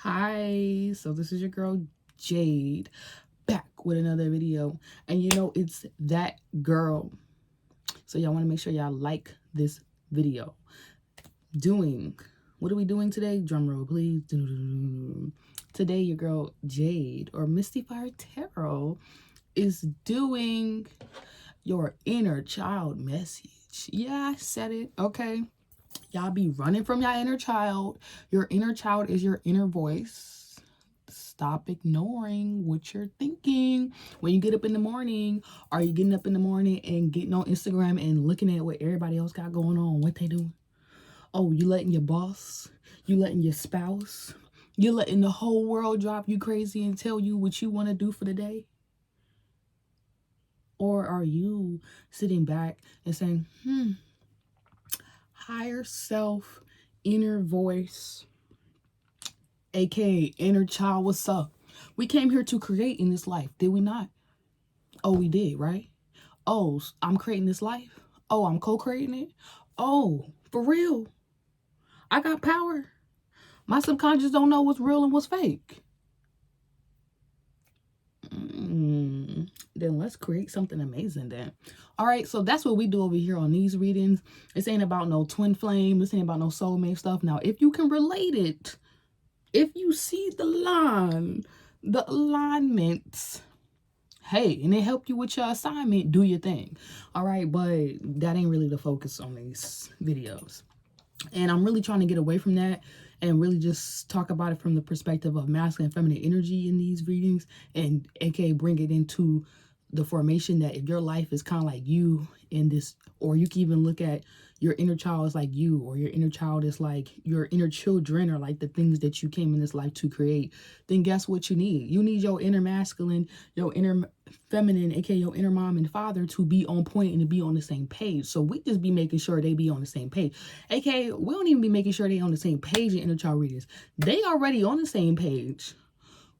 Hi, so this is your girl Jade back with another video, and you know it's that girl. So y'all want to make sure y'all like this video. What are we doing today? Drum roll please. Today your girl Jade or MFireTarot is doing your inner child message. Yeah, I said it. Okay, y'all be running from your inner child. Your inner child is your inner voice. Stop ignoring what you're thinking. When you get up in the morning, are you getting up in the morning and getting on Instagram and looking at what everybody else got going on, what they doing? Oh, you letting your boss, you letting your spouse, you letting the whole world drive you crazy and tell you what you want to do for the day? Or are you sitting back and saying, higher self, inner voice, aka inner child, what's up? We came here to create in this life, did we not? Oh, we did, right? Oh, I'm creating this life. Oh, I'm co-creating it. Oh, for real? I got power. My subconscious don't know what's real and what's fake. Then let's create something amazing then. All right, so that's what we do over here on these readings. This ain't about no twin flame. This ain't about no soulmate stuff. Now, if you can relate it, if you see the line, the alignments, hey, and it helped you with your assignment, do your thing. All right, but that ain't really the focus on these videos. And I'm really trying to get away from that and really just talk about it from the perspective of masculine and feminine energy in these readings, and aka bring it into the formation that if your life is kind of like you in this, or you can even look at your inner child is like you, or your inner child is like your inner children, or like the things that you came in this life to create, then guess what you need? You need your inner masculine, your inner feminine, aka your inner mom and father, to be on point and to be on the same page. So we just be making sure they be on the same page. aka we don't even be making sure they on the same page in inner child readings. They already on the same page.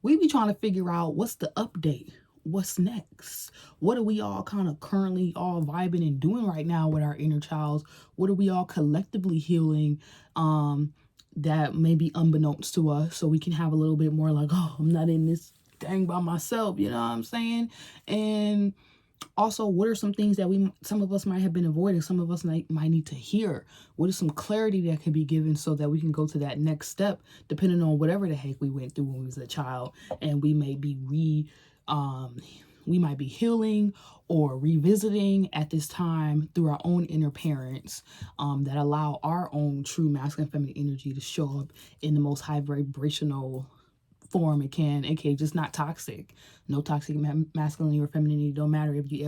We be trying to figure out what's the update, what's next, what are we all kind of currently all vibing and doing right now with our inner childs, what are we all collectively healing that may be unbeknownst to us, so we can have a little bit more like, oh, I'm not in this thing by myself, you know what I'm saying? And also, what are some things that some of us might have been avoiding, some of us might need to hear? What is some clarity that can be given so that we can go to that next step, depending on whatever the heck we went through when we was a child, and we may be we might be healing or revisiting at this time through our own inner parents that allow our own true masculine and feminine energy to show up in the most high vibrational form it can, aka just not toxic. No toxic masculinity or femininity. Don't matter if you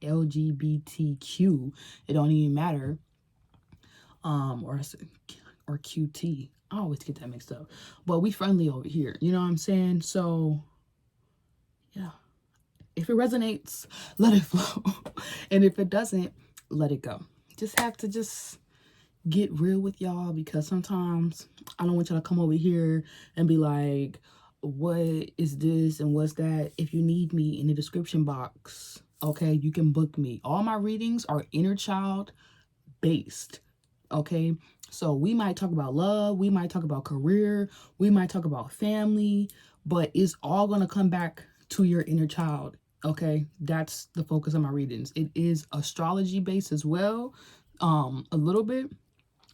LGBTQ, it don't even matter. Or QT. I always get that mixed up. But we friendly over here, you know what I'm saying? So yeah, if it resonates, let it flow. And if it doesn't, let it go. Just have to get real with y'all, because sometimes I don't want y'all to come over here and be like, what is this and what's that? If you need me, in the description box, okay, you can book me. All my readings are inner child based, okay? So we might talk about love, we might talk about career, we might talk about family, but it's all going to come back to your inner child, okay? That's the focus of my readings. It is astrology based as well, a little bit.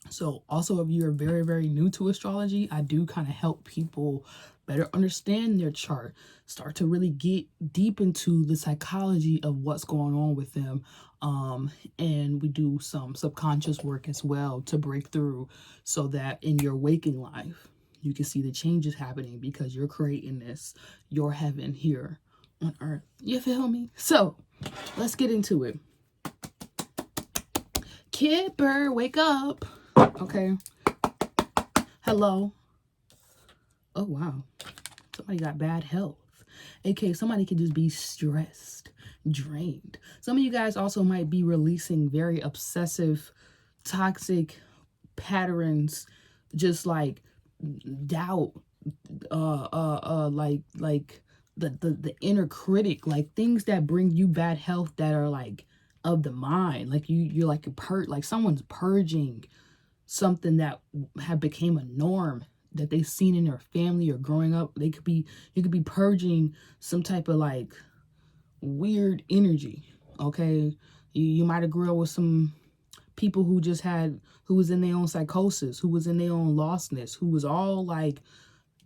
So also, if you're very, very new to astrology, I do kind of help people better understand their chart, start to really get deep into the psychology of what's going on with them. And we do some subconscious work as well to break through, so that in your waking life, you can see the changes happening, because you're creating this, your heaven here on earth. You feel me? So let's get into it. Kipper, wake up. Okay. Hello. Oh, wow. Somebody got bad health. Okay, somebody could just be stressed, drained. Some of you guys also might be releasing very obsessive, toxic patterns, just like doubt, like the inner critic, like things that bring you bad health that are like of the mind. Like you're like someone's purging something that have became a norm that they've seen in their family or growing up. You could be purging some type of like weird energy. Okay, you might have grew up with some people who was in their own psychosis, who was in their own lostness, who was all like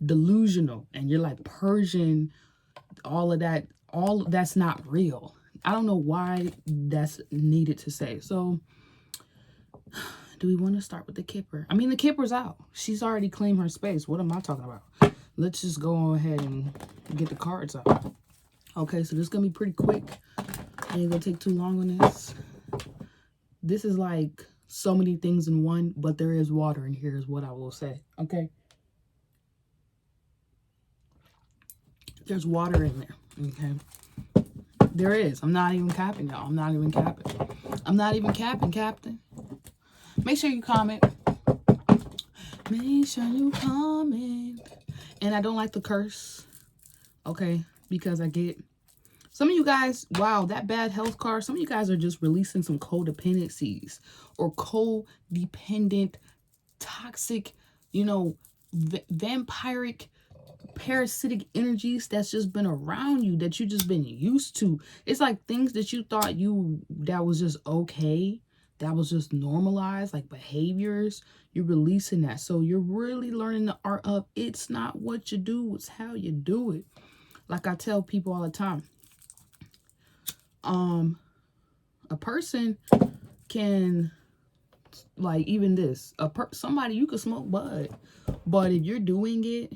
delusional, and you're like purging all of that. All that's not real. I don't know why that's needed to say. So do we want to start with the Kipper? I mean, the Kipper's out. She's already claimed her space. What am I talking about? Let's just go ahead and get the cards out. Okay, so this is going to be pretty quick. Ain't going to take too long on this. This is like so many things in one, but there is water in here is what I will say. Okay? There's water in there. Okay? There is. I'm not even capping, y'all. I'm not even capping. I'm not even capping, Captain. Make sure you comment. Make sure you comment. And I don't like the curse. Okay? Because I get... Some of you guys, wow, that bad health card, some of you guys are just releasing some codependencies or codependent, toxic, you know, vampiric, parasitic energies that's just been around you, that you just been used to. It's like things that you thought that was just okay, that was just normalized, like behaviors. You're releasing that. So you're really learning the art of it's not what you do, it's how you do it. Like I tell people all the time. A person can, like, even this, somebody, you could smoke bud, but if you're doing it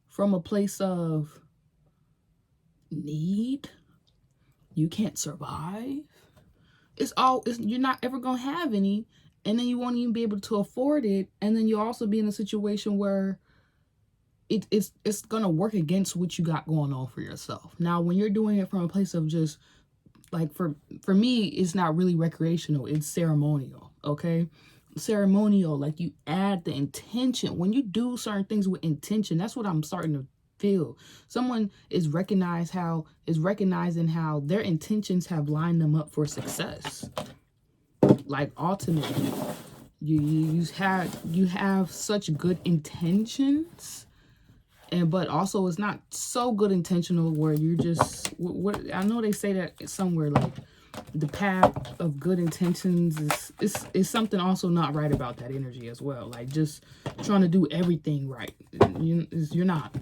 from a place of need, you can't survive. You're not ever gonna have any, and then you won't even be able to afford it, and then you'll also be in a situation where it's gonna work against what you got going on for yourself. Now, when you're doing it from a place of just like, for me, it's not really recreational, it's ceremonial. Okay, ceremonial, like you add the intention. When you do certain things with intention, that's what I'm starting to feel. Someone is recognizing how their intentions have lined them up for success. Like, ultimately, you have such good intentions, but also it's not so good intentional where you're just, what I know they say that somewhere, like the path of good intentions is something also not right about that energy as well. Like just trying to do everything right. You're not.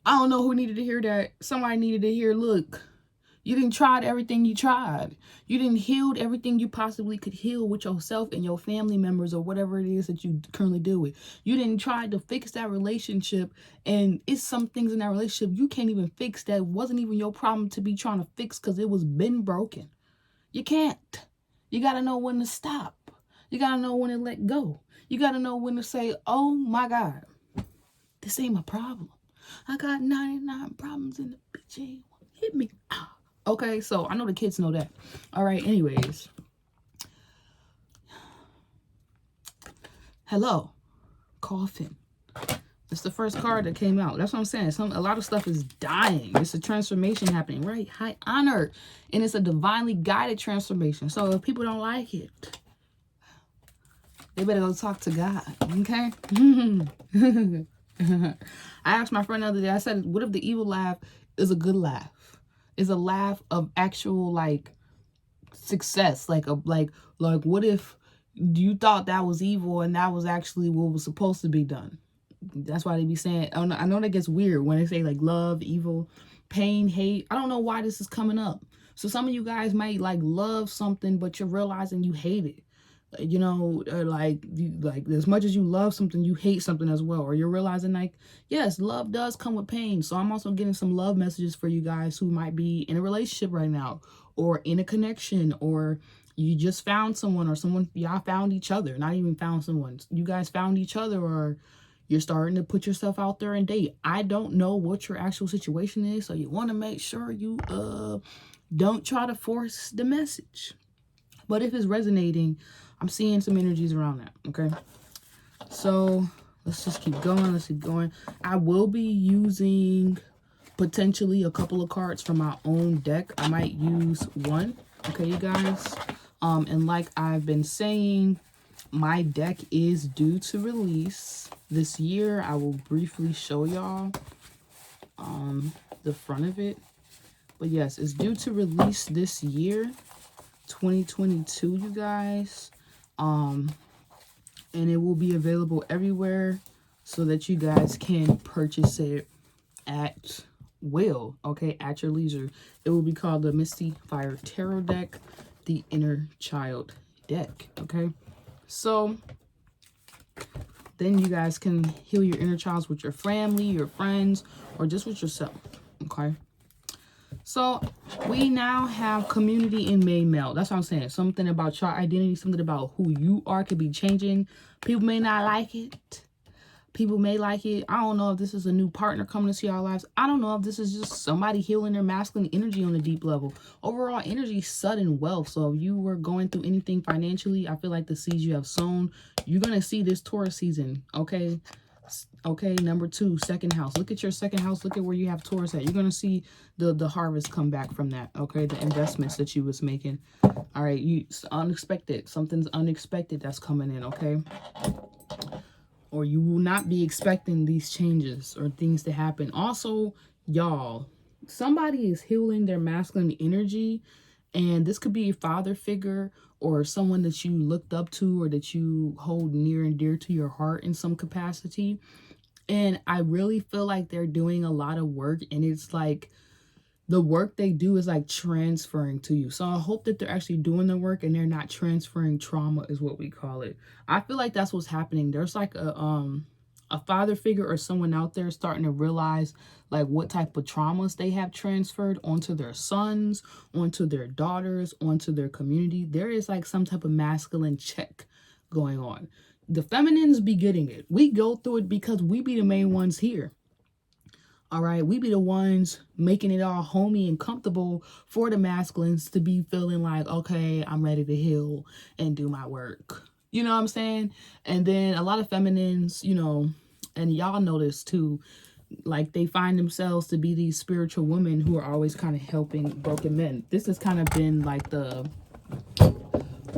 I don't know who needed to hear that. Somebody needed to hear, look, you didn't try everything you tried. You didn't heal everything you possibly could heal with yourself and your family members or whatever it is that you currently deal with. You didn't try to fix that relationship, and it's some things in that relationship you can't even fix that wasn't even your problem to be trying to fix because it was been broken. You can't. You got to know when to stop. You got to know when to let go. You got to know when to say, oh my God, this ain't my problem. I got 99 problems and the bitch ain't hit me. Okay, so I know the kids know that. All right, anyways. Hello. Coffin. It's the first card that came out. That's what I'm saying. A lot of stuff is dying. It's a transformation happening, right? High honor. And it's a divinely guided transformation. So if people don't like it, they better go talk to God, okay? I asked my friend the other day, I said, what if the evil laugh is a good laugh? Is a laugh of actual, like, success? Like what if you thought that was evil and that was actually what was supposed to be done? That's why they be saying, I know that gets weird when they say, like, love, evil, pain, hate. I don't know why this is coming up. So some of you guys might, like, love something, but you're realizing you hate it. You know, like as much as you love something, you hate something as well. Or you're realizing, like, yes, love does come with pain. So I'm also getting some love messages for you guys who might be in a relationship right now, or in a connection, or you just found someone, or y'all found each other. Not even found someone. You guys found each other, or you're starting to put yourself out there and date. I don't know what your actual situation is. So you want to make sure you don't try to force the message. But if it's resonating, I'm seeing some energies around that, okay? So let's just keep going. Let's keep going. I will be using potentially a couple of cards from my own deck. I might use one, okay, you guys? And like I've been saying, my deck is due to release this year. I will briefly show y'all the front of it. But yes, it's due to release this year, 2022, you guys. And it will be available everywhere so that you guys can purchase it at will, okay, at your leisure. It will be called the MFireTarot deck, the InnerChild deck, okay? So then you guys can heal your inner childs with your family, your friends, or just with yourself, okay? So we now have community in main male. That's what I'm saying. Something about your identity, something about who you are could be changing. People may not like it. People may like it. I don't know if this is a new partner coming into your lives. I don't know if this is just somebody healing their masculine energy on a deep level. Overall energy, sudden wealth. So if you were going through anything financially, I feel like the seeds you have sown, you're going to see this Taurus season, okay? Okay, number 2, second house. Look at your second house. Look at where you have Taurus at. You're going to see the harvest come back from that, okay? The investments that you was making. All right, it's unexpected. Something's unexpected that's coming in, okay? Or you will not be expecting these changes or things to happen. Also, y'all, somebody is healing their masculine energy, and this could be a father figure or someone that you looked up to or that you hold near and dear to your heart in some capacity. And I really feel like they're doing a lot of work, and it's like the work they do is like transferring to you. So I hope that they're actually doing the work and they're not transferring trauma, is what we call it. I feel like that's what's happening. There's like a father figure or someone out there starting to realize like what type of traumas they have transferred onto their sons, onto their daughters, onto their community. There is like some type of masculine check going on. The feminines be getting it. We go through it because we be the main ones here. All right, we be the ones making it all homey and comfortable for the masculines to be feeling like, okay, I'm ready to heal and do my work. You know what I'm saying? And then a lot of feminines, you know, and y'all know this too, like they find themselves to be these spiritual women who are always kind of helping broken men. This has kind of been like the,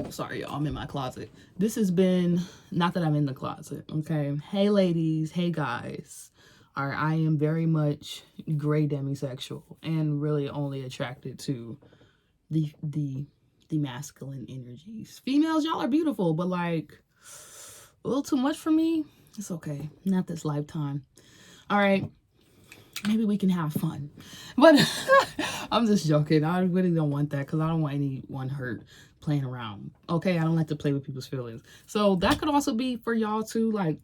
sorry, y'all, I'm in my closet. This has been, not that I'm in the closet, okay? Hey, ladies. Hey, guys. All right, I am very much gray demisexual and really only attracted to the masculine energies. Females, y'all are beautiful, but like a little too much for me. It's okay. Not this lifetime. All right. Maybe we can have fun. But I'm just joking. I really don't want that because I don't want anyone hurt playing around. Okay, I don't like to play with people's feelings. So that could also be for y'all too. Like,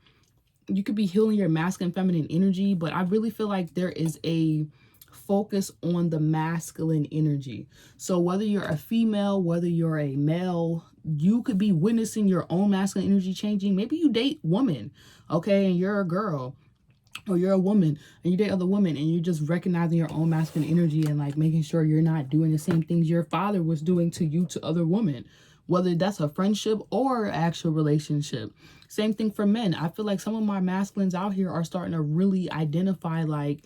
you could be healing your masculine feminine energy, but I really feel like there is a focus on the masculine energy. So whether you're a female, whether you're a male, you could be witnessing your own masculine energy changing. Maybe you date women, okay, and you're a girl, or you're a woman and you date other women, and you're just recognizing your own masculine energy and like making sure you're not doing the same things your father was doing to you to other women, whether that's a friendship or actual relationship. Same thing for men. I feel like some of my masculines out here are starting to really identify, like,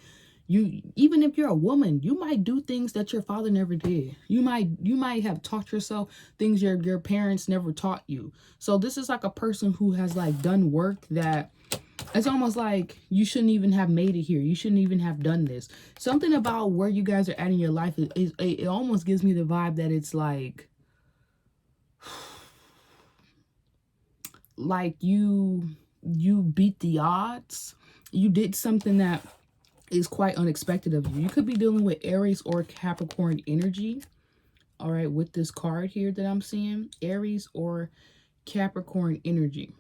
you, even if you're a woman, you might do things that your father never did. You might have taught yourself things your parents never taught you. So this is like a person who has like done work that it's almost like you shouldn't even have made it here. You shouldn't even have done this. Something about where you guys are at in your life is it almost gives me the vibe that it's like you beat the odds. You did something that is quite unexpected of you. You could be dealing with Aries or Capricorn energy. All right, with this card here that I'm seeing, Aries or Capricorn energy.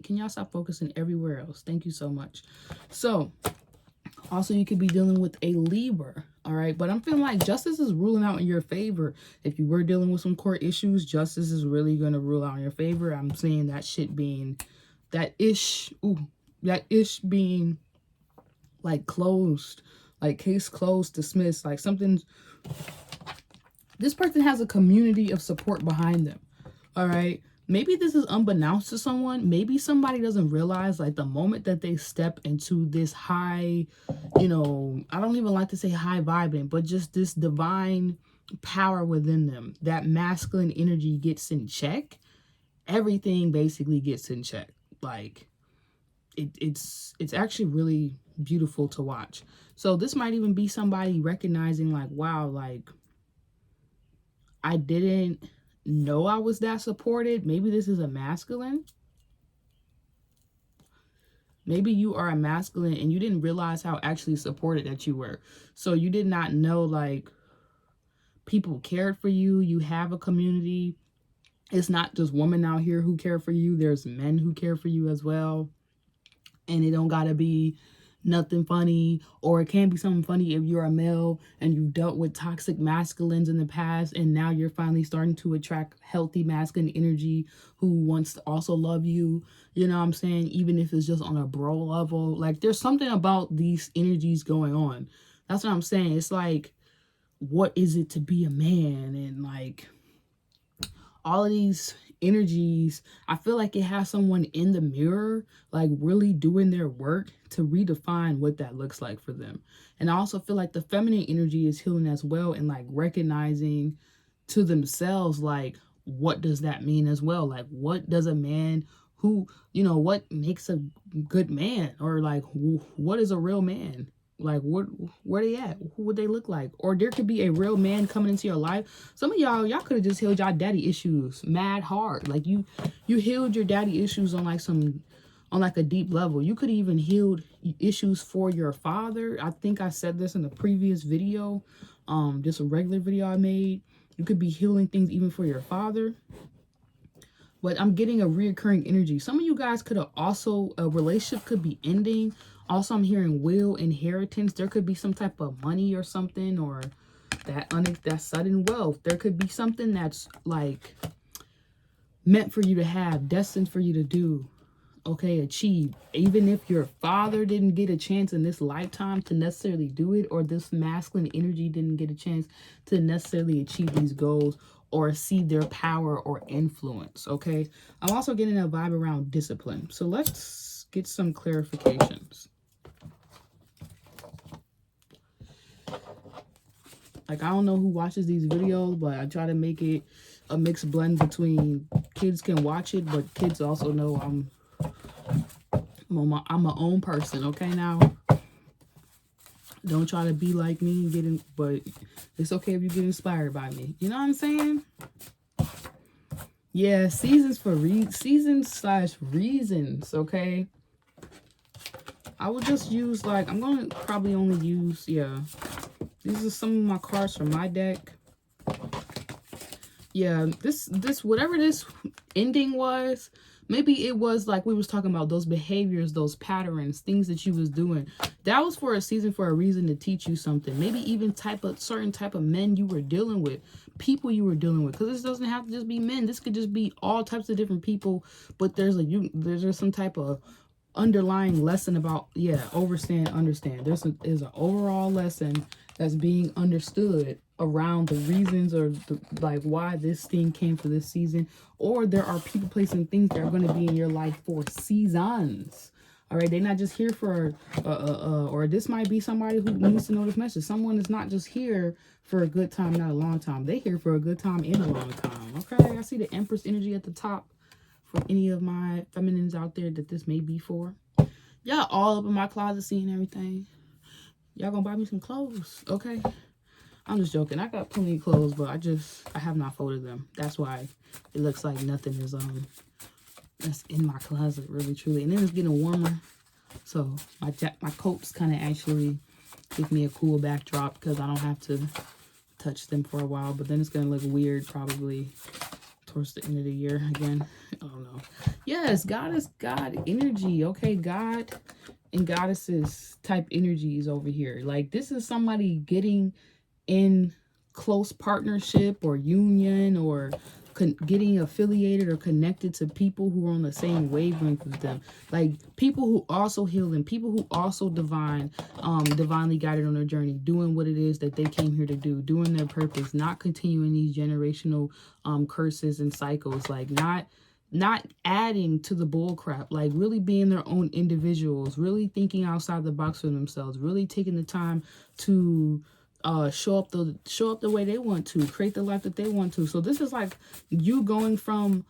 Can y'all stop focusing everywhere else? Thank you so much. So also you could be dealing with a Libra. All right, but I'm feeling like justice is ruling out in your favor. If you were dealing with some court issues, justice is really going to rule out in your favor. I'm seeing that shit being, that ish being like closed, like case closed, dismissed, like something. This person has a community of support behind them. All right. Maybe this is unbeknownst to someone. Maybe somebody doesn't realize, like, the moment that they step into this high, you know, I don't even like to say high vibing, but just this divine power within them, that masculine energy gets in check. everything basically gets in check. Like, it's actually really beautiful to watch. So this might even be somebody recognizing like, wow, like, I didn't know I was that supported. Maybe this is a masculine. Maybe you are a masculine and you didn't realize how actually supported that you were. So you did not know, like, people cared for you. You have a community. It's not just women out here who care for you. There's men who care for you as well. And it don't gotta be nothing funny, or it can be something funny if you're a male and you dealt with toxic masculines in the past, and now you're finally starting to attract healthy masculine energy who wants to also love you. You know what I'm saying? Even if it's just on a bro level. Like, there's something about these energies going on. That's what I'm saying. It's like, what is it to be a man? And like, all of these energies, I feel like it has someone in the mirror, like really doing their work to redefine what that looks like for them. And I also feel like the feminine energy is healing as well, and like recognizing to themselves, like, what does that mean as well? Like, what does a man who, you know, what makes a good man? Or like, what is a real man? Like, where they at? Who would they look like? Or there could be a real man coming into your life. Some of y'all could have just healed y'all daddy issues mad hard. Like, you healed your daddy issues on like a deep level. You could even healed issues for your father. I think I said this in the previous video, just a regular video I made. You could be healing things even for your father. But I'm getting a reoccurring energy. Some of you guys could have also, a relationship could be ending. Also, I'm hearing will, inheritance. There could be some type of money or something, or that sudden wealth. There could be something that's like meant for you to have, destined for you to do, okay, achieve. Even if your father didn't get a chance in this lifetime to necessarily do it, or this masculine energy didn't get a chance to necessarily achieve these goals or see their power or influence, okay? I'm also getting a vibe around discipline. So let's get some clarifications. Like, I don't know who watches these videos, but I try to make it a mixed blend between kids can watch it, but kids also know I'm my own person, okay? Now, don't try to be like me and get in, but it's okay if you get inspired by me. You know what I'm saying? Yeah, seasons for seasons/reasons, okay? I will just use, like, I'm going to probably only use, yeah. These are some of my cards from my deck. Yeah, this whatever this ending was, maybe it was like we was talking about those behaviors, those patterns, things that you was doing. That was for a season, for a reason, to teach you something. Maybe even certain type of men you were dealing with, people you were dealing with. Because this doesn't have to just be men. This could just be all types of different people. But there's some type of underlying lesson about, yeah, understand. There's an overall lesson that's being understood around the reasons, or like why this thing came for this season. Or there are people, places, and things that are going to be in your life for seasons. All right, they're not just here for or this might be somebody who needs to know this message. Someone is not just here for a good time, not a long time. They're here for a good time and a long time. Okay, I see the Empress energy at the top for any of my feminines out there that this may be for. Y'all all up in my closet seeing everything. Y'all gonna buy me some clothes, okay? I'm just joking. I got plenty of clothes, but I have not folded them. That's why it looks like nothing is that's in my closet, really truly. And then it's getting warmer, so my coats kind of actually give me a cool backdrop because I don't have to touch them for a while. But then it's gonna look weird probably towards the end of the year again. I don't know. Yes, God energy, okay? God and goddesses type energies over here. Like, this is somebody getting in close partnership or union, or getting affiliated or connected to people who are on the same wavelength with them. Like, people who also heal them, people who also divinely guided on their journey, doing what it is that they came here to do, doing their purpose, not continuing these generational curses and cycles, like not adding to the bull crap, like really being their own individuals, really thinking outside the box for themselves, really taking the time to show up the way they want to, create the life that they want to. So this is like you going from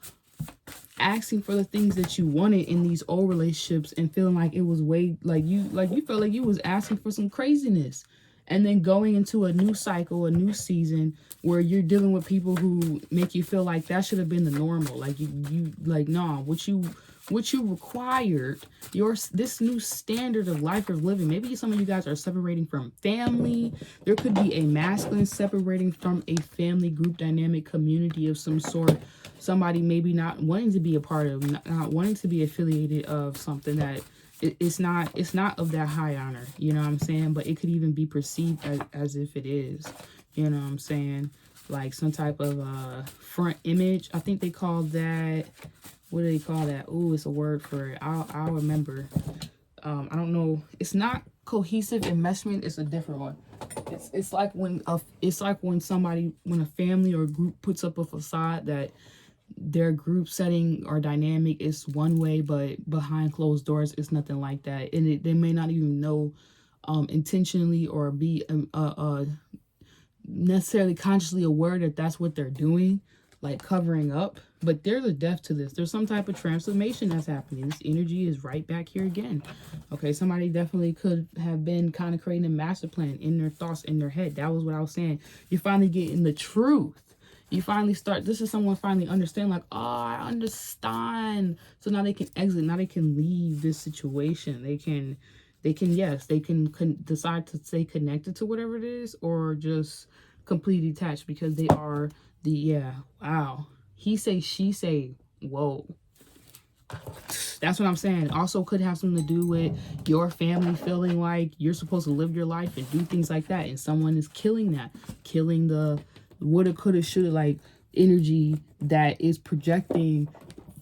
asking for the things that you wanted in these old relationships and feeling like it was way, like you felt like you was asking for some craziness. And then going into a new cycle, a new season where you're dealing with people who make you feel like that should have been the normal. Like you like, nah, what you required, this new standard of life of living. Maybe some of you guys are separating from family. There could be a masculine separating from a family group dynamic community of some sort. Somebody maybe not wanting to be a part of, not wanting to be affiliated of something that it's not of that high honor, you know what I'm saying? But it could even be perceived as if it is, you know what I'm saying? Like some type of front image. I think they call that, what do they call that? Ooh, it's a word for it. I'll remember. I don't know. It's not cohesive enmeshment. It's a different one. It's like when a family or a group puts up a facade that their group setting or dynamic is one way, but behind closed doors it's nothing like that. And they may not even know intentionally or be necessarily consciously aware that that's what they're doing, like covering up. But there's a depth to this. There's some type of transformation that's happening. This energy is right back here again. Okay, somebody definitely could have been kind of creating a master plan in their thoughts, in their head. That was what I was saying. You're finally getting the truth. You finally start, this is someone finally understand, like, oh, I understand. So now they can exit. Now they can leave this situation. They can decide to stay connected to whatever it is, or just completely detached, because they are wow. He say, she say, whoa. That's what I'm saying. Also could have something to do with your family feeling like you're supposed to live your life and do things like that, and someone is killing that, killing the woulda, coulda, shoulda, like energy that is projecting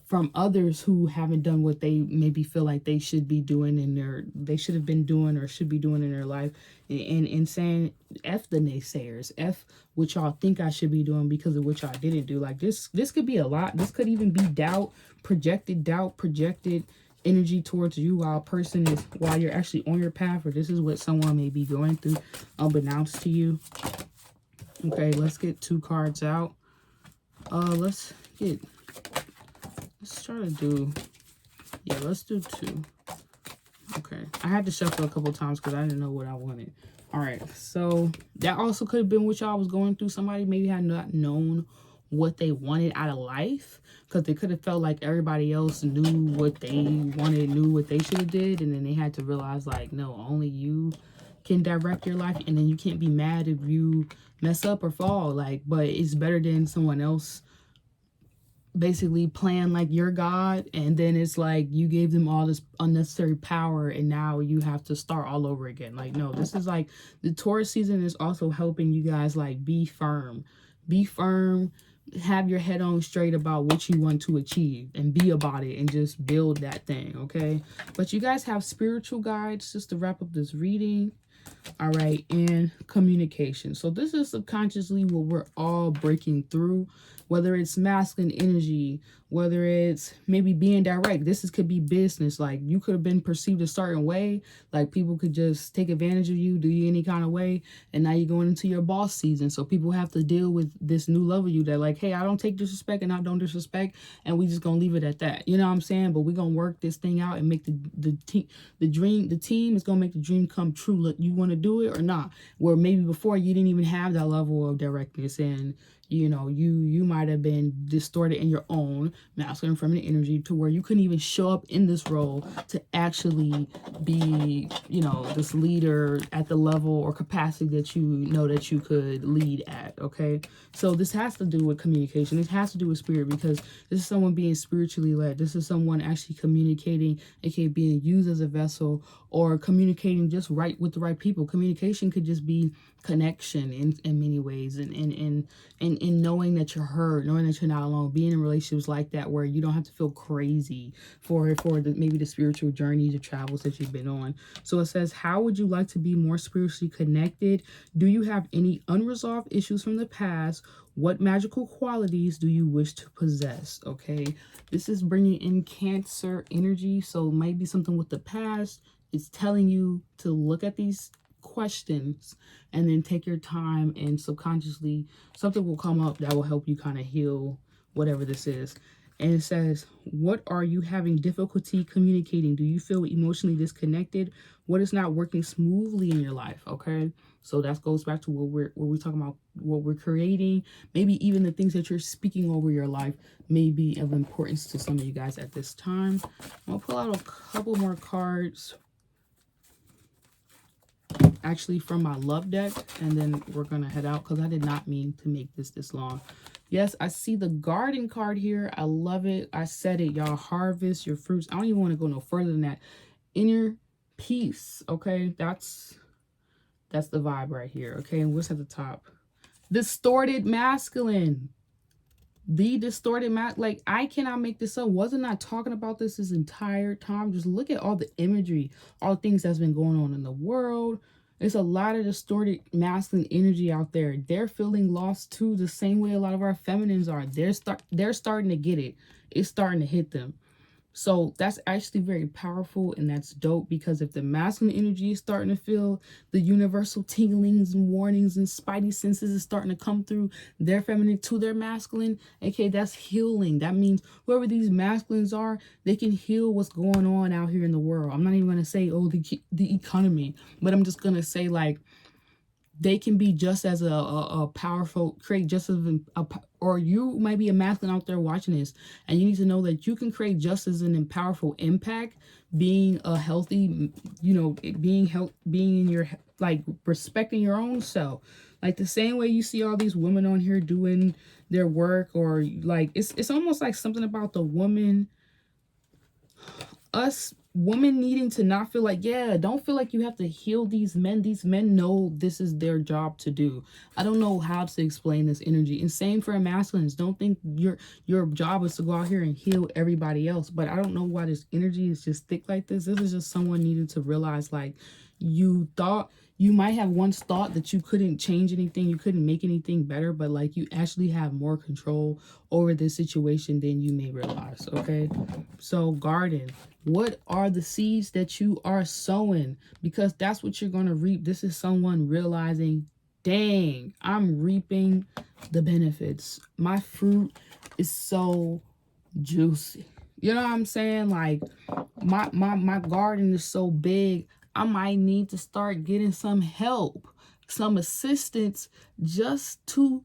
from others who haven't done what they maybe feel like they should be doing they should have been doing or should be doing in their life, and saying F the naysayers, F what y'all think I should be doing because of what y'all didn't do. Like this could be a lot. This could even be doubt projected energy towards you while you're actually on your path, or this is what someone may be going through unbeknownst to you. Okay, let's get 2 cards out. Let's try to do, let's do 2. Okay, I had to shuffle a couple times because I didn't know what I wanted. All right, so that also could have been what y'all was going through. Somebody maybe had not known what they wanted out of life, because they could have felt like everybody else knew what they wanted, knew what they should have did, and then they had to realize, like, no, only you can direct your life, and then you can't be mad if you mess up or fall, like, but it's better than someone else basically playing like you're God, and then it's like you gave them all this unnecessary power and now you have to start all over again. Like, no, this is like the Taurus season is also helping you guys, like, be firm, have your head on straight about what you want to achieve and be about it and just build that thing. Okay, but you guys have spiritual guides, just to wrap up this reading. All right, and communication. So this is subconsciously what we're all breaking through, whether it's masculine energy, whether it's maybe being direct. Could be business. Like, you could have been perceived a certain way, like people could just take advantage of you, do you any kind of way, and now you're going into your boss season. So people have to deal with this new level of you that, like, hey, I don't take disrespect and I don't disrespect, and we just gonna leave it at that. You know what I'm saying? But we're gonna work this thing out and make the team is gonna make the dream come true. Look, you want to do it or not? Where maybe before you didn't even have that level of directness, and you know, you might have been distorted in your own masculine feminine energy to where you couldn't even show up in this role to actually be, you know, this leader at the level or capacity that you know that you could lead at. Okay, so this has to do with communication. It has to do with spirit, because this is someone being spiritually led. This is someone actually communicating, aka being used as a vessel, or communicating just right with the right people. Communication could just be connection in many ways, and knowing that you're heard, knowing that you're not alone, being in relationships like that where you don't have to feel crazy for maybe the spiritual journey, the travels that you've been on. So it says, how would you like to be more spiritually connected? Do you have any unresolved issues from the past? What magical qualities do you wish to possess? Okay, this is bringing in Cancer energy, so maybe something with the past. It's telling you to look at these questions and then take your time, and subconsciously something will come up that will help you kind of heal whatever this is. And it says, what are you having difficulty communicating? Do you feel emotionally disconnected? What is not working smoothly in your life? Okay. So that goes back to what we're talking about, what we're creating. Maybe even the things that you're speaking over your life may be of importance to some of you guys at this time. I'll pull out a couple more cards, actually from my love deck, and then we're gonna head out because I did not mean to make this long. Yes, I see the garden card here. I love it. I said it, y'all. Harvest your fruits. I don't even want to go no further than that. Inner peace. Okay, that's the vibe right here. Okay, and what's at the top? Distorted masculine. The distorted like, I cannot make this up. Wasn't I talking about this entire time? Just look at all the imagery, all the things that's been going on in the world. There's a lot of distorted masculine energy out there. They're feeling lost too, the same way a lot of our feminines are. They're starting to get it. It's starting to hit them. So that's actually very powerful, and that's dope, because if the masculine energy is starting to feel the universal tinglings and warnings and spidey senses is starting to come through their feminine to their masculine, okay, that's healing. That means whoever these masculines are, they can heal what's going on out here in the world. I'm not even going to say, oh, the economy, but I'm just going to say, like, they can be just as a powerful, create just as or you might be a masculine out there watching this, and you need to know that you can create just as an powerful impact, being a healthy, you know, being in your, like, respecting your own self. Like the same way you see all these women on here doing their work, or like, it's almost like something about the woman, us women needing to not feel like, yeah, don't feel like you have to heal these men. These men know this is their job to do. I don't know how to explain this energy. And same for masculines. Don't think your job is to go out here and heal everybody else. But I don't know why this energy is just thick like this. This is just someone needing to realize, like, you might have once thought that you couldn't change anything, you couldn't make anything better, but like, you actually have more control over this situation than you may realize. Okay, so garden, what are the seeds that you are sowing? Because that's what you're going to reap. This is someone realizing, dang, I'm reaping the benefits. My fruit is so juicy. You know what I'm saying? Like, my garden is so big, I might need to start getting some help, some assistance, just to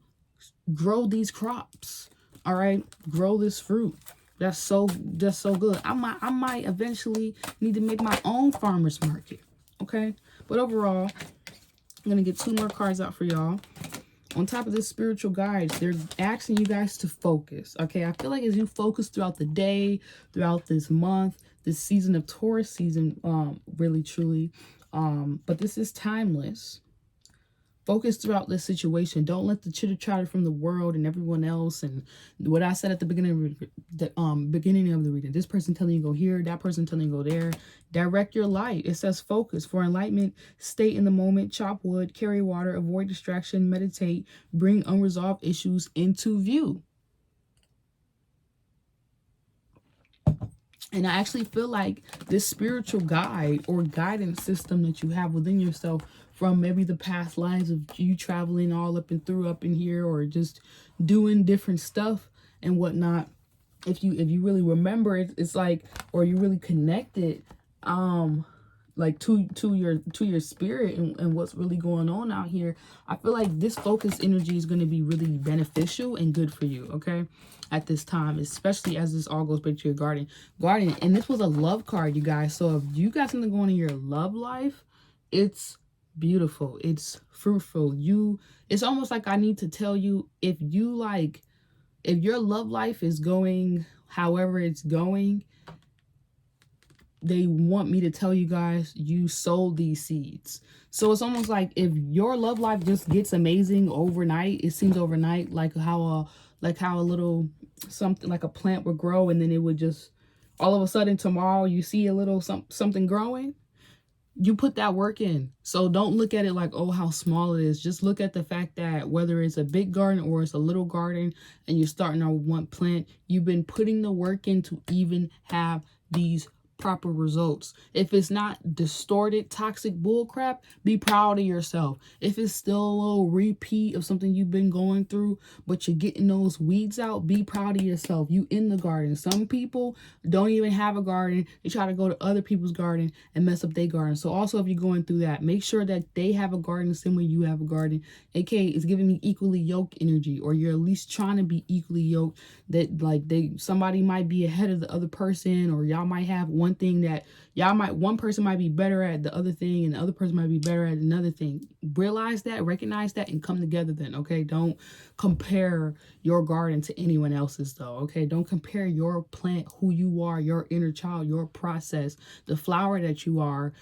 grow these crops. All right, grow this fruit. That's so good. I might eventually need to make my own farmer's market. Okay, but overall, I'm gonna get 2 more cards out for y'all. On top of this spiritual guides, they're asking you guys to focus. Okay, I feel like as you focus throughout the day, throughout this month, this season of Taurus season, really truly, but this is timeless. Focus throughout this situation. Don't let the chitter chatter from the world and everyone else, and what I said at the beginning of the reading. This person telling you go here, that person telling you go there. Direct your light. It says focus. For enlightenment, stay in the moment, chop wood, carry water, avoid distraction, meditate, bring unresolved issues into view. And I actually feel like this spiritual guide or guidance system that you have within yourself, from maybe the past lives of you traveling all up in here, or just doing different stuff and whatnot. If you really remember it, it's like, or you really connected, like to your spirit and what's really going on out here. I feel like this focus energy is going to be really beneficial and good for you. Okay, at this time, especially as this all goes back to your guardian. And this was a love card, you guys. So if you got something going in your love life, it's beautiful, it's fruitful. It's almost like I need to tell you, if your love life is going however it's going, they want me to tell you guys, you sowed these seeds. So it's almost like if your love life just gets amazing overnight, it seems overnight, like how a little something, like a plant would grow, and then it would just all of a sudden tomorrow you see a little something growing. You put that work in. So don't look at it like, oh, how small it is. Just look at the fact that whether it's a big garden or it's a little garden, and you're starting on one plant, you've been putting the work in to even have these proper results. If it's not distorted, toxic bullcrap, be proud of yourself. If it's still a little repeat of something you've been going through, but you're getting those weeds out, be proud of yourself. You in the garden. Some people don't even have a garden. They try to go to other people's garden and mess up their garden. So also, if you're going through that, make sure that they have a garden the same way you have a garden. aka it's giving me equally yoked energy, or you're at least trying to be equally yoked, that like somebody might be ahead of the other person, or y'all might have one thing that one person might be better at the other thing and the other person might be better at another thing. Realize that, recognize that, and come together then. Okay, don't compare your garden to anyone else's though. Okay, don't compare your plant, who you are, your inner child, your process, the flower that you are.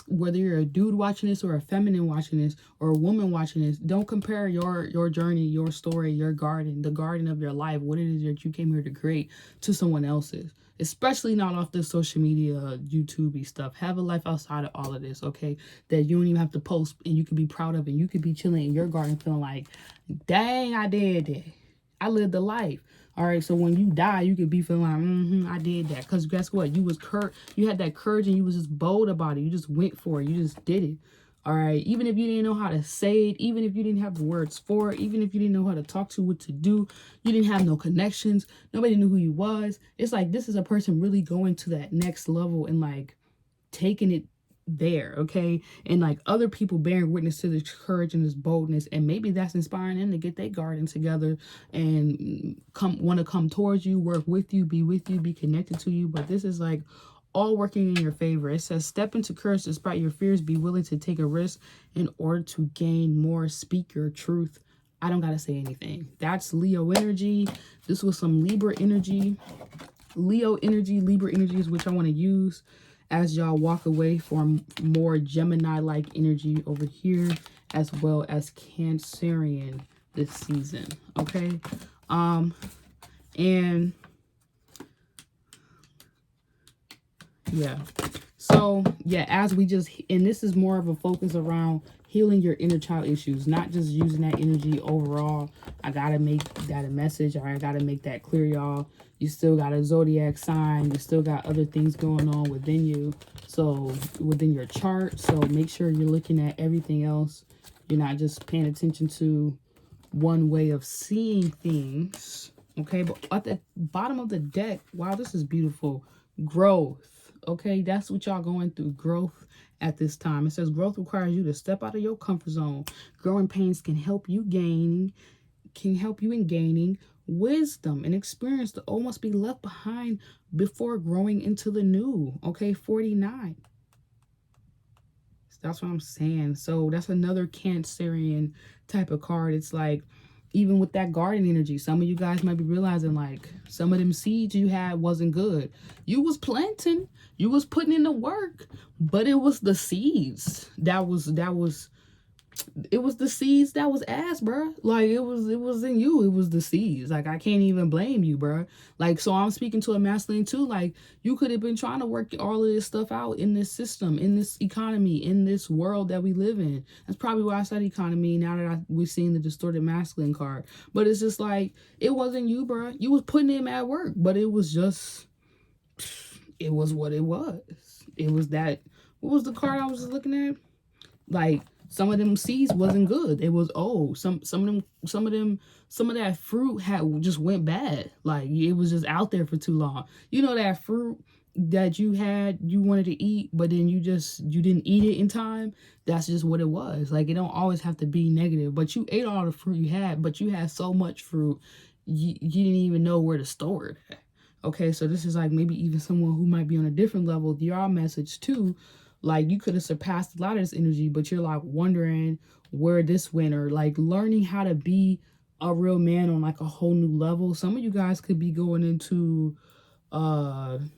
Whether you're a dude watching this or a feminine watching this or a woman watching this, don't compare your journey, your story, your garden, the garden of your life, what it is that you came here to create, to someone else's. Especially not off the social media, YouTube-y stuff. Have a life outside of all of this, okay? That you don't even have to post and you can be proud of it. You could be chilling in your garden feeling like, dang, I did that. I lived the life. All right, so when you die, you could be feeling like, I did that. Because guess what? You had that courage and you was just bold about it. You just went for it. You just did it. All right, even if you didn't know how to say it, even if you didn't have the words for it, even if you didn't know how to talk to, what to do, you didn't have no connections, nobody knew who you was. It's like, this is a person really going to that next level and like taking it there, okay? And like other people bearing witness to this courage and this boldness, and maybe that's inspiring them to get their garden together and want to come towards you, work with you, be connected to you. But this is like all working in your favor. It says, step into courage despite your fears. Be willing to take a risk in order to gain more. Speak your truth. I don't gotta say anything. That's Leo energy. This was some Libra energy. Leo energy, Libra energy is which I want to use as y'all walk away for more Gemini-like energy over here, as well as Cancerian this season. Okay. And yeah, so yeah, as we just, and this is more of a focus around healing your inner child issues, not just using that energy overall. I gotta make that a message, or I gotta make that clear, y'all. You still got a zodiac sign, you still got other things going on within you, so within your chart. So make sure you're looking at everything else. You're not just paying attention to one way of seeing things. Okay, but at the bottom of the deck, wow, this is beautiful. Growth. Okay, that's what y'all going through. Growth at this time. It says growth requires you to step out of your comfort zone. Growing pains can help you in gaining wisdom and experience that almost be left behind before growing into the new. Okay, 49. That's what I'm saying. So that's another Cancerian type of card. It's like, even with that garden energy, some of you guys might be realizing like some of them seeds you had wasn't good. You was planting, you was putting in the work, but it was the seeds it was the seeds that was ass, bro. Like it was in you. It was the seeds. Like I can't even blame you, bro. Like, so I'm speaking to a masculine too. Like you could have been trying to work all of this stuff out in this system, in this economy, in this world that we live in. That's probably why I said economy. Now that we've seen the distorted masculine card, but it's just like it wasn't you, bro. You was putting in at work, but it was just, it was what it was. It was that. What was the card I was just looking at? Like, some of them seeds wasn't good. It was old. Some of that fruit had just went bad. Like it was just out there for too long. You know that fruit that you wanted to eat, but then you didn't eat it in time. That's just what it was. Like it don't always have to be negative. But you ate all the fruit you had, but you had so much fruit, you didn't even know where to store it at. Okay, so this is like maybe even someone who might be on a different level. Your message too. Like you could have surpassed a lot of this energy, but you're like wondering where this went, or like learning how to be a real man on like a whole new level. Some of you guys could be going into some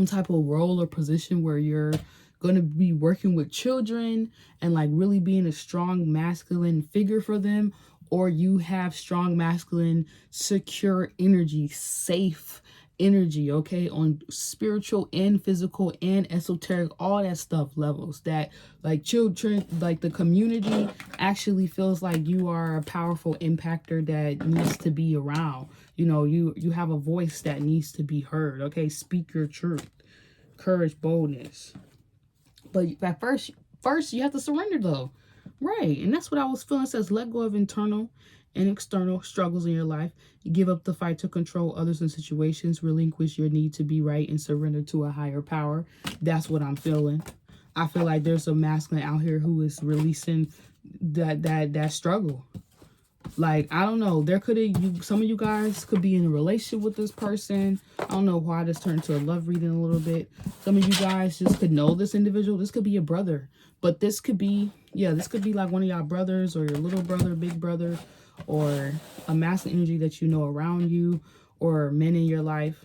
type of role or position where you're going to be working with children and like really being a strong masculine figure for them, or you have strong masculine secure energy, safe energy, okay, on spiritual and physical and esoteric, all that stuff levels, that like children, like the community actually feels like you are a powerful impactor that needs to be around. You know, you have a voice that needs to be heard. Okay, speak your truth. courage, boldness. But at first you have to surrender though. Right. And that's what I was feeling. It says let go of internal and external struggles in your life. You give up the fight to control others and situations, relinquish your need to be right, and surrender to a higher power. That's what I'm feeling. I feel like there's a masculine out here who is releasing that struggle. Like, I don't know, there could have, some of you guys could be in a relationship with this person. I don't know why this turned to a love reading a little bit. Some of you guys just could know this individual. This could be your brother, but this could be, yeah, this could be like one of y'all brothers or your little brother, big brother, or a masculine energy that you know around you, or men in your life.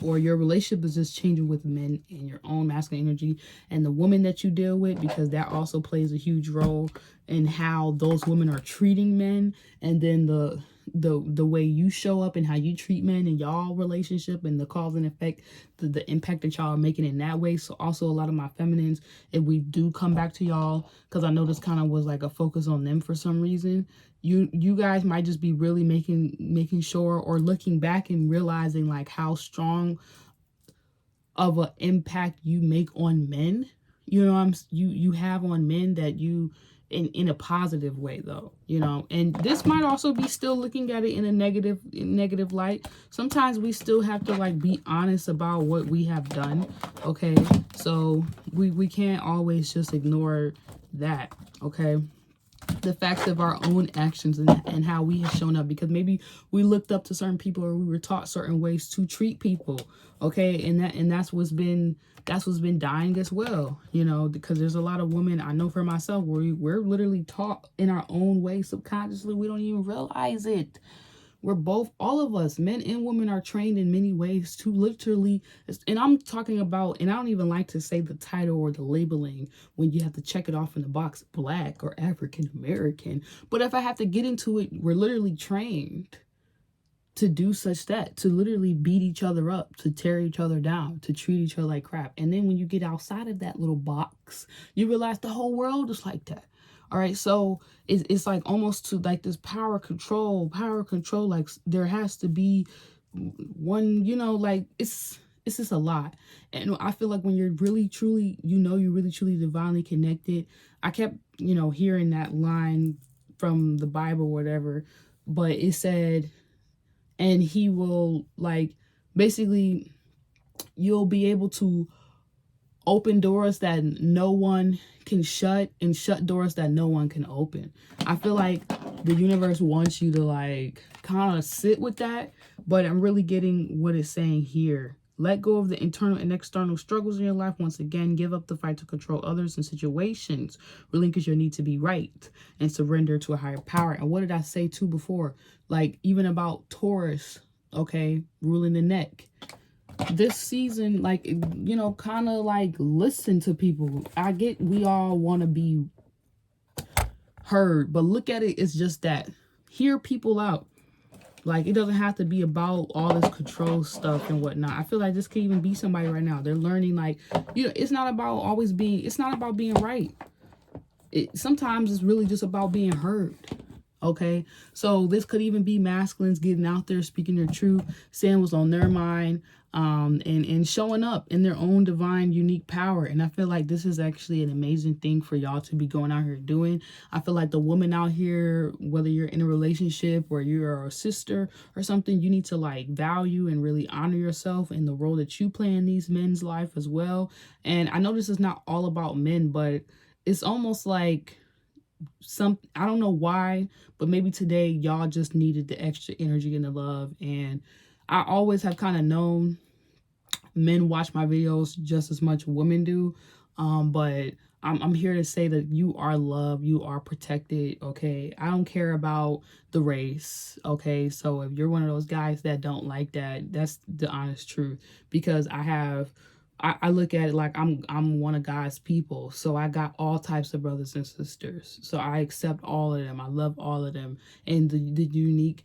Or your relationship is just changing with men in your own masculine energy and the woman that you deal with, because that also plays a huge role in how those women are treating men, and then the way you show up and how you treat men in y'all relationship, and the cause and effect, the impact that y'all are making in that way. So also a lot of my feminines, if we do come back to y'all, because I know this kind of was like a focus on them for some reason, you guys might just be really making sure, or looking back and realizing like how strong of an impact you make on men. You know, you have on men, that you in a positive way though, you know. And this might also be still looking at it in a negative light. Sometimes we still have to like be honest about what we have done, okay? So we can't always just ignore that, okay? The facts of our own actions and how we have shown up, because maybe we looked up to certain people, or we were taught certain ways to treat people, okay? And that's what's been dying as well, you know, because there's a lot of women, I know for myself, where we're literally taught in our own way subconsciously. We don't even realize it. We're both, all of us, men and women, are trained in many ways to literally, and I'm talking about, and I don't even like to say the title or the labeling when you have to check it off in the box, Black or African American. But if I have to get into it, we're literally trained to do that, to literally beat each other up, to tear each other down, to treat each other like crap. And then when you get outside of that little box, you realize the whole world is like that. All right, so it's like almost to like this power control, like there has to be one, you know, like it's just a lot. And I feel like when you're really truly, you know, you're really truly divinely connected. I kept, you know, hearing that line from the Bible, whatever, but it said, and he will, like, basically you'll be able to open doors that no one can shut, and shut doors that no one can open. I feel like the universe wants you to like kind of sit with that, but I'm really getting what it's saying here. Let go of the internal and external struggles in your life. Once again, give up the fight to control others and situations. Relinquish your need to be right, and surrender to a higher power. And what did I say too before? Like, even about Taurus, okay, ruling the neck. This season, like, you know, kind of like listen to people. I get we all want to be heard, but look at it, it's just that. Hear people out. Like, it doesn't have to be about all this control stuff and whatnot. I feel like this could even be somebody right now. They're learning, like, you know, it's not about always being, it's not about being right. Sometimes it's really just about being heard. Okay, so this could even be masculines getting out there, speaking their truth, saying what's on their mind, and showing up in their own divine, unique power. And I feel like this is actually an amazing thing for y'all to be going out here doing. I feel like the woman out here, whether you're in a relationship or you're a sister or something, you need to like value and really honor yourself and the role that you play in these men's life as well. And I know this is not all about men, but it's almost like I don't know why, but maybe today y'all just needed the extra energy and the love. And I always have kind of known men watch my videos just as much women do, but I'm here to say that you are loved, you are protected, okay? I don't care about the race, okay? So if you're one of those guys that don't like that, that's the honest truth. Because I look at it like I'm one of God's people. So I got all types of brothers and sisters. So I accept all of them. I love all of them. And the unique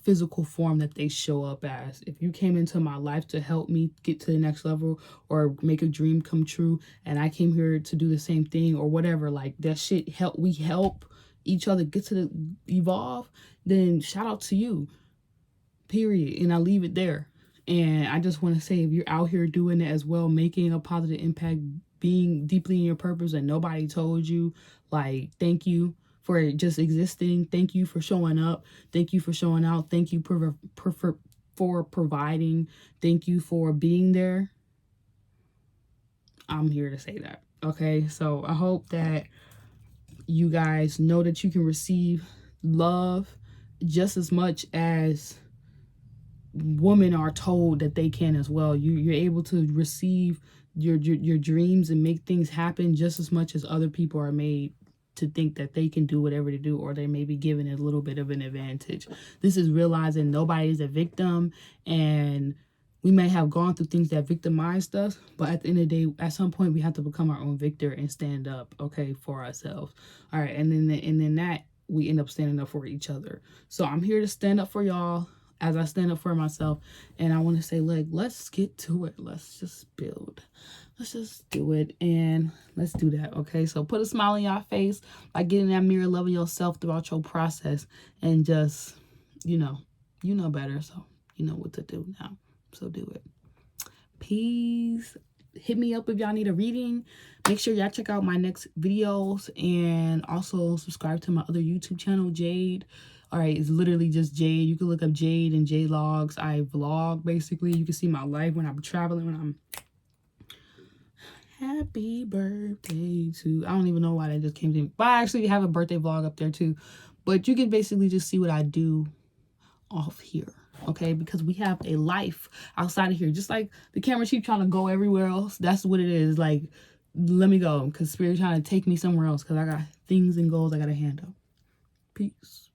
physical form that they show up as. If you came into my life to help me get to the next level or make a dream come true, and I came here to do the same thing or whatever, like that shit, we help each other get to evolve, then shout out to you. Period. And I leave it there. And I just want to say, if you're out here doing it as well, making a positive impact, being deeply in your purpose and nobody told you, like, thank you for just existing. Thank you for showing up. Thank you for showing out. Thank you for providing. Thank you for being there. I'm here to say that. Okay, so I hope that you guys know that you can receive love just as much as women are told that they can as well. You're able to receive your dreams and make things happen just as much as other people are made to think that they can do whatever to do, or they may be given a little bit of an advantage. This is realizing nobody is a victim, and we may have gone through things that victimized us, but at the end of the day, at some point, we have to become our own victor and stand up, okay, for ourselves. All right, and then that we end up standing up for each other. So I'm here to stand up for y'all as I stand up for myself, and I want to say, like, let's get to it. Let's just build. Let's just do it, and let's do that, okay? So put a smile on your face by getting that mirror, loving yourself throughout your process, and just, you know better, so you know what to do now. So do it. Peace. Hit me up if y'all need a reading. Make sure y'all check out my next videos, and also subscribe to my other YouTube channel, Jade. All right, it's literally just Jade. You can look up Jade and J Logs. I vlog, basically. You can see my life when I'm traveling, when I'm... Happy birthday to... I don't even know why that just came to me. But I actually have a birthday vlog up there too. But you can basically just see what I do off here, okay? Because we have a life outside of here. Just like the camera keep trying to go everywhere else. That's what it is. Like, let me go, because Spirit trying to take me somewhere else, because I got things and goals I got to handle. Peace.